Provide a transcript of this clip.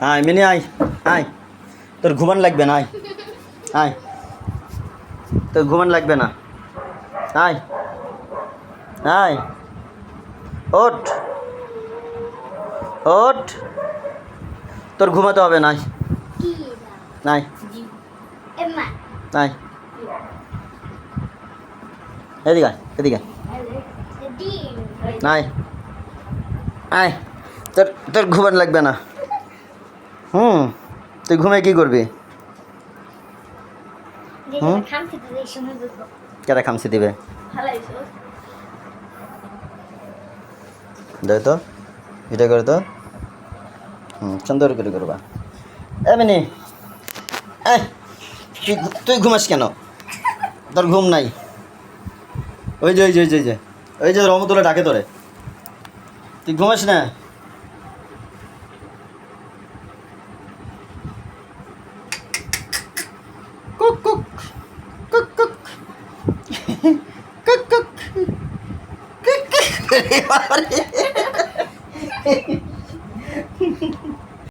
আয় মিনি আয়, আয় তোর ঘুমান লাগবে না, আয় আয় তোর ঘুমান লাগবে না, আয় আয় ওঠ ওঠ, তোর ঘুমাতে হবে না, আয় আয় এদিকে আয়, এদিকে আয় আয়, তোর তোর ঘুমান লাগবে না। তুই ঘুমে কি করবি? কেটা খামসি দিবে? দেখ তো, এটা করে তো, সুন্দর করে করবা। এমনি তুই তুই ঘুমাস কেন? তোর ঘুম নাই? ওই যে ওই যে ওই যে ওই যে ওই যে রহমতুল্লাহ ডাকে তোরে, তুই ঘুমাস না? Cook cook cook cook cook cook cook cook.